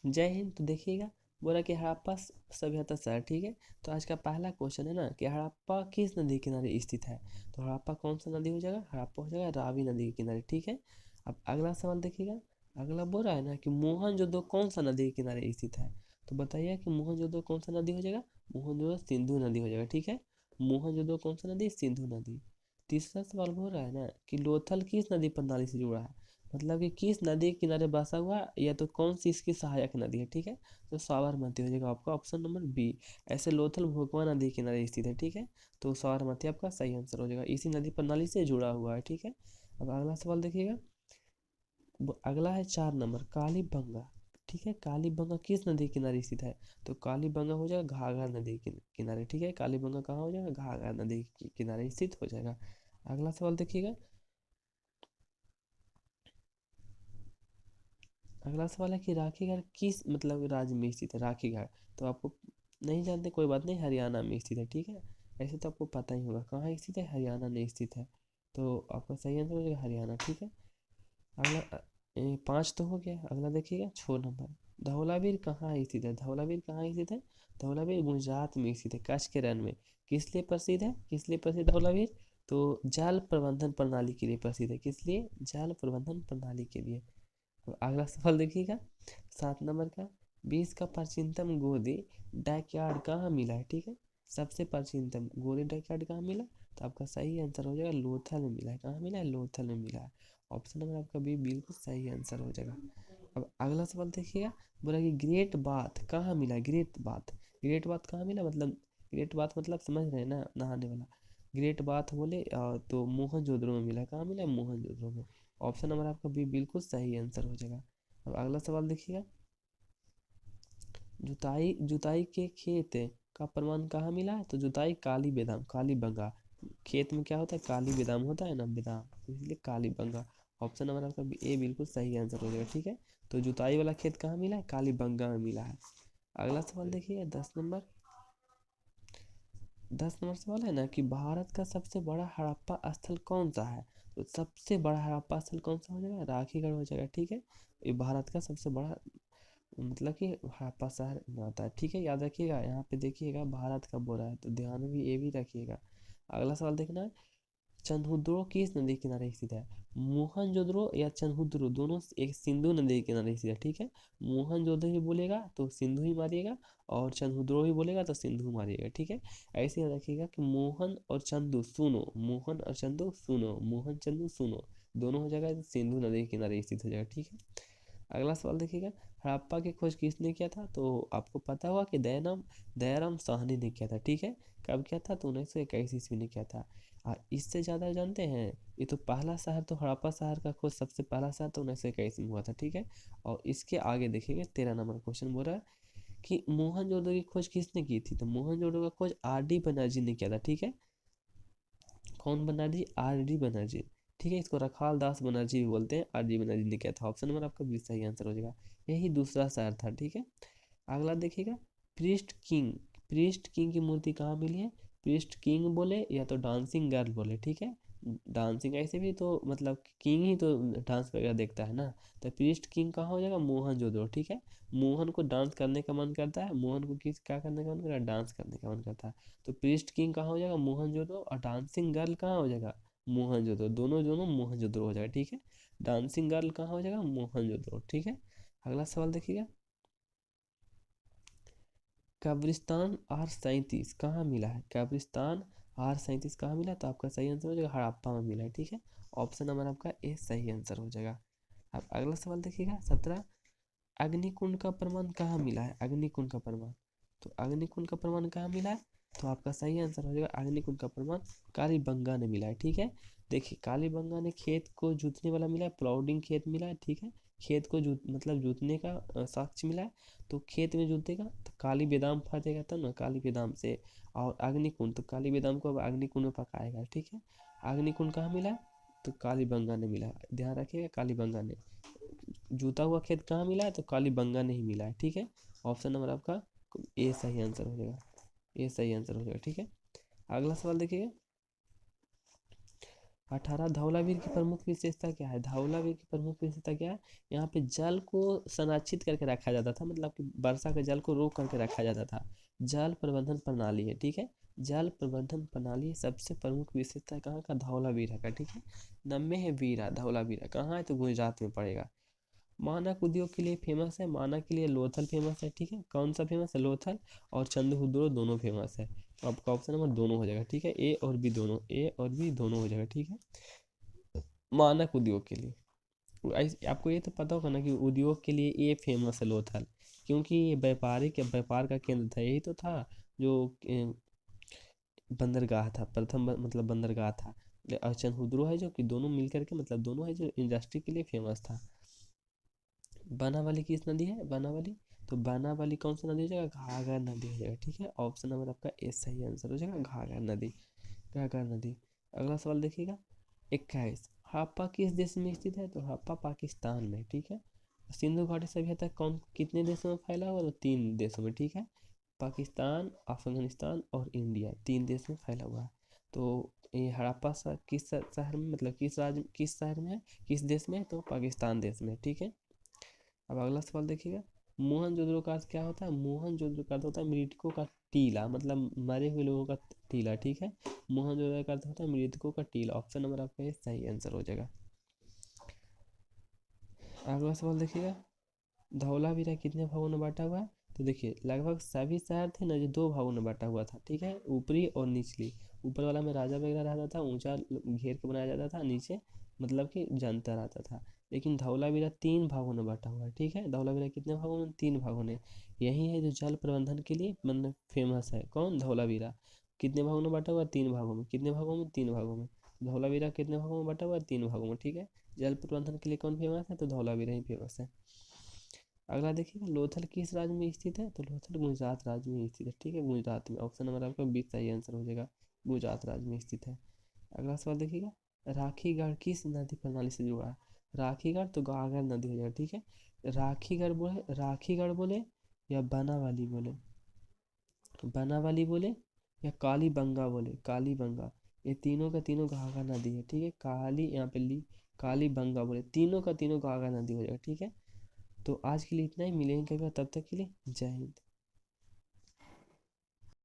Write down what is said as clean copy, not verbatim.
जय हिंद। तो देखिएगा बोला कि हड़प्पा सभ्यता शहर, ठीक है। तो आज का पहला क्वेश्चन है ना कि हड़प्पा किस नदी के किनारे स्थित है। तो हड़प्पा कौन सा नदी हो जाएगा, हड़प्पा हो जाएगा रावी नदी के किनारे, ठीक है। अब अगला सवाल देखिएगा, अगला बोल रहा है ना कि मोहनजोदड़ो कौन सा नदी के किनारे स्थित है। तो बताइए कि मोहनजोदड़ो कौन सा नदी हो जाएगा, मोहनजोदड़ो सिंधु नदी हो जाएगा, ठीक है। मोहनजोदड़ो कौन सा नदी, सिंधु नदी। तीसरा सवाल बोल रहा है ना कि लोथल किस नदी प्रणाली से जुड़ा है, मतलब कि किस नदी के किनारे बसा हुआ है, या तो कौन सी इसकी सहायक नदी है, ठीक है। तो साबरमती हो जाएगा आपका ऑप्शन नंबर बी। ऐसे लोथल भोकवा नदी के किनारे स्थित है, ठीक है। तो साबरमती आपका सही आंसर हो जाएगा, इसी नदी प्रणाली से जुड़ा हुआ है, ठीक है। अब अगला सवाल देखिएगा, अगला है 4 नंबर कालीबंगा, ठीक है। कालीबंगा किस नदी के किनारे स्थित है। तो कालीबंगा हो जाएगा घाघरा नदी के किनारे, ठीक है। कालीबंगा कहाँ हो जाएगा, घाघरा नदी के किनारे स्थित हो जाएगा। अगला सवाल देखिएगा, अगला सवाल है कि राखीगढ़ किस मतलब राज्य में स्थित है, राखीगढ़। तो आपको नहीं जानते कोई बात नहीं, हरियाणा में स्थित है, ठीक है। ऐसे तो आपको पता ही होगा कहाँ स्थित है, हरियाणा में स्थित है। तो आपका सही आंसर हो जाएगा हरियाणा, ठीक है। अगला 5 तो हो गया। अगला देखिएगा 6 नंबर, धौलावीर कहाँ स्थित है। धौलावीर कहाँ स्थित है, धौलावीर गुजरात में स्थित है, कच्छ के रण में। किस लिए प्रसिद्ध है, किस लिए प्रसिद्ध धौलावीर। तो जल प्रबंधन प्रणाली के लिए प्रसिद्ध है, किस लिए, जल प्रबंधन प्रणाली के लिए। तो अगला सवाल देखिएगा 7 नंबर का, विश्व का प्राचीनतम गोदी डैकयार्ड कहाँ मिला है, ठीक है। सबसे प्राचीनतम गोदी डैकयार्ड कहाँ मिला। तो आपका सही आंसर हो जाएगा लोथल में मिला है, कहाँ मिला है, लोथल में मिला है। ऑप्शन नंबर आपका बी बिल्कुल सही आंसर हो जाएगा। अब अगला सवाल देखिएगा, बोला कि ग्रेट बाथ कहाँ मिला है, ग्रेट बाथ, ग्रेट बाथ कहाँ मिला, मतलब ग्रेट बाथ मतलब समझ रहे हैं ना, नहाने वाला। ग्रेट बाथ बोले तो मोहनजोदड़ो में मिला है, कहाँ मिला है, मोहनजोदड़ो में। ऑप्शन नंबर आपका बी बिल्कुल सही आंसर हो जाएगा। अब अगला सवाल देखिएगा, जुताई जुताई के खेत का प्रमाण कहाँ मिला है। तो जुताई काली बेदाम, काली बंगा, खेत में क्या होता है, काली बेदाम होता है ना, बेदाम, तो इसलिए काली बंगा। ऑप्शन नंबर आपका ए बिल्कुल सही आंसर हो जाएगा, ठीक है। तो जुताई वाला खेत कहाँ मिला है, काली बंगा में मिला है। अगला सवाल देखिए 10 नंबर, 10 नंबर सवाल है ना कि भारत का सबसे बड़ा हड़प्पा स्थल कौन सा है। तो सबसे बड़ा हड़प्पा स्थल कौन सा हो जाएगा, राखीगढ़ हो जाएगा, ठीक है। ये भारत का सबसे बड़ा मतलब कि हड़प्पा शहर में आता है, ठीक है। याद रखिएगा, यहाँ पे देखिएगा भारत का बोला है तो ध्यान में भी ये भी रखिएगा। अगला सवाल देखना है, चंदहुद्रो किस नदी के किनारे स्थित है। मोहनजोदड़ो या चंदहुद्रो दोनों एक सिंधु नदी के किनारे स्थित है, ठीक है। मोहनजोदड़ो ही बोलेगा तो सिंधु ही मारिएगा, और चंदहुद्रो ही बोलेगा तो सिंधु मारिएगा, ठीक है। ऐसे याद रखिएगा कि मोहन और चंदू सुनो, मोहन और चंदू सुनो, मोहन चंदू सुनो, दोनों हो जाएगा तो सिंधु नदी के किनारे स्थित हो जाएगा, ठीक है। अगला सवाल देखिएगा, हड़प्पा की खोज किसने किया था। तो आपको पता होगा कि दयाराम दयाराम साहनी ने किया था, ठीक है। कब किया था, तो 1921 ईस्वी में किया था। और इससे ज़्यादा जानते हैं, ये तो पहला शहर, तो हड़प्पा शहर का खोज सबसे पहला शहर तो 1921 में हुआ था, ठीक है। और इसके आगे देखिएगा 13 नंबर क्वेश्चन बोल रहा है कि मोहनजोदड़ो की खोज किसने की थी। तो मोहनजोदड़ो का खोज आर डी बनर्जी ने किया था, ठीक है। कौन बनर्जी, आर डी बनर्जी, ठीक है। इसको रखाल दास बनर्जी भी बोलते हैं, आर डी बनर्जी ने किया था। ऑप्शन नंबर आपका बी सही आंसर हो जाएगा, यही दूसरा शहर था, ठीक है। अगला देखिएगा, प्रीस्ट किंग, प्रीस्ट किंग की मूर्ति कहाँ मिली है। प्रीस्ट किंग बोले या तो डांसिंग गर्ल बोले, ठीक है। डांसिंग ऐसे भी तो मतलब किंग ही तो डांस वगैरह देखता है ना। तो प्रीस्ट किंग कहाँ हो जाएगा, मोहनजोदड़ो, ठीक है। मोहन को डांस करने का मन करता है, मोहन को किस क्या करने का मन करता है, डांस करने का मन करता है। तो प्रीस्ट किंग कहाँ हो जाएगा, मोहनजोदड़ो, और डांसिंग गर्ल कहाँ हो जाएगा, मोहनजोदड़ो, दोनों दोनों मोहनजोदड़ो हो जाएगा, ठीक है। डांसिंग गर्ल कहाँ हो जाएगा, मोहनजोदड़ो, ठीक है। अगला सवाल देखिएगा, कब्रिस्तान R37 कहाँ मिला है, कब्रिस्तान R37 कहाँ मिला है? तो आपका सही आंसर हो जाएगा हड़प्पा में मिला है, ठीक है। ऑप्शन नंबर आपका ए सही आंसर हो जाएगा। अब अगला सवाल देखिएगा 17, अग्निकुंड का प्रमाण कहाँ मिला है, अग्निकुंड का प्रमाण। तो अग्निकुंड का प्रमाण कहाँ मिला है, तो आपका सही आंसर हो जाएगा अग्निकुंड का प्रमाण कालीबंगा ने मिला है, ठीक है। देखिए कालीबंगा ने खेत को जोतने वाला मिला है, प्लाउडिंग खेत मिला है, ठीक है। खेत को जोत मतलब जोतने का साक्ष्य मिला है। तो खेत में जोतेगा तो काली बेदाम फटेगा तब ना, काली बेदाम से। और अग्निकुंड, तो काली बेदाम को अब अग्निकुंड में पकाएगा, ठीक है। अग्निकुंड कहाँ मिला है, तो कालीबंगा ने मिला है, ध्यान रखिएगा कालीबंगा ने। जूता हुआ खेत कहाँ मिला है, तो कालीबंगा नहीं मिला है, ठीक है। ऑप्शन नंबर आपका ए सही आंसर हो जाएगा, ए सही आंसर हो जाएगा, ठीक है। अगला सवाल देखिए, 18 धौलावीर की प्रमुख विशेषता क्या है? धौलावीर की प्रमुख विशेषता क्या है? यहाँ पे जल को संरक्षित करके रखा जाता था, मतलब कि वर्षा के जल को रोक करके रखा जाता था। जल प्रबंधन प्रणाली है, ठीक है। जल प्रबंधन प्रणाली सबसे प्रमुख विशेषता कहाँ का? धौलावीरा का, ठीक है। नब्बे है वीरा, धौलावीरा कहाँ है? तो गुजरात में पड़ेगा। मानक उद्योग के लिए फेमस है, मानक के लिए लोथल फेमस है, ठीक है। कौन सा फेमस है? लोथल। और चंद्रहुद्रो दोनों फेमस है। तो आपका ऑप्शन नंबर दोनों हो जाएगा, ठीक है। ए और बी दोनों, ए और बी दोनों हो जाएगा, ठीक है। मानक उद्योग के लिए आपको ये तो पता होगा ना कि उद्योग के लिए ये फेमस है लोथल, क्योंकि ये व्यापारिक व्यापार का केंद्र था, यही तो था जो बंदरगाह था, प्रथम मतलब बंदरगाह था। और चंद्रहुद्रो है जो कि दोनों मिलकर के मतलब दोनों है जो इंडस्ट्री के लिए फेमस था। बानावाली किस नदी है? बानावाली, तो बानावाली कौन सी नदी हो जाएगा? घाघरा नदी हो जाएगा, ठीक है। ऑप्शन नंबर आपका ए सही आंसर हो जाएगा, घाघरा नदी, घाघरा नदी। अगला सवाल देखिएगा 21, हड़प्पा किस देश में स्थित है? तो हड़प्पा पाकिस्तान में, ठीक है। सिंधु घाटी सभ्यता कौन कितने देशों में फैला हुआ? तो 3 देशों में, ठीक है। पाकिस्तान, अफगानिस्तान और इंडिया, 3 देश में फैला हुआ है। तो ये हड़प्पा किस शहर में, मतलब किस राज्य, किस शहर में है, किस देश में है? तो पाकिस्तान देश में, ठीक है। अब अगला सवाल देखिएगा, मोहनजोदड़ो का अर्थ क्या होता है? मोहनजोदड़ो का अर्थ होता है मृतकों का टीला, मतलब मरे हुए लोगों का टीला, ठीक है। मोहनजोदड़ो का अर्थ होता है मृतकों का टीला। ऑप्शन नंबर आपका ये सही आंसर हो जाएगा। अगला सवाल देखिएगा, धौलावीरा कितने भागों में बांटा हुआ है? तो देखिए लगभग सभी शहर थे ना जो 2 भागों में बांटा हुआ था, ठीक है। ऊपरी और निचली, ऊपर वाला में राजा वगैरह रहता था, ऊंचा घेर के बनाया जाता था, नीचे मतलब कि जनता रहता था। लेकिन धौलावीरा 3 भागों में बांटा हुआ है, ठीक है। धौलावीरा कितने भागों में? 3 भागों में। यही है जो जल प्रबंधन के लिए मतलब फेमस है, कौन? धौलावीरा। कितने भागों में बांटा हुआ है? 3 भागों में। कितने भागों में? 3 भागों में। धौलावीरा कितने भागों में बांटा हुआ है? 3 भागों में, ठीक है। जल प्रबंधन के लिए कौन फेमस है? तो धौलावीरा ही फेमस है। अगला देखिए, लोथल किस राज्य में स्थित है? तो लोथल गुजरात राज्य में स्थित है, ठीक है, गुजरात में। ऑप्शन नंबर आपका 20 सही आंसर हो जाएगा, गुजरात राज्य में स्थित है। अगला सवाल देखिएगा, राखीगढ़ किस नदी प्रणाली से जुड़ा है? राखीगढ़ तो घाघरा नदी हो जाएगा, ठीक है। राखीगढ़ बोले या बनावाली बोले, बनावाली बोले या कालीबंगा बोले, कालीबंगा, ये तीनों का तीनों घाघरा नदी है, ठीक है। काली यहाँ पे ली, कालीबंगा बोले, तीनों का तीनों घाघरा नदी हो जाएगा, ठीक है। तो आज के लिए इतना ही, मिलेंगे कभी, तब तक के लिए जय हिंद।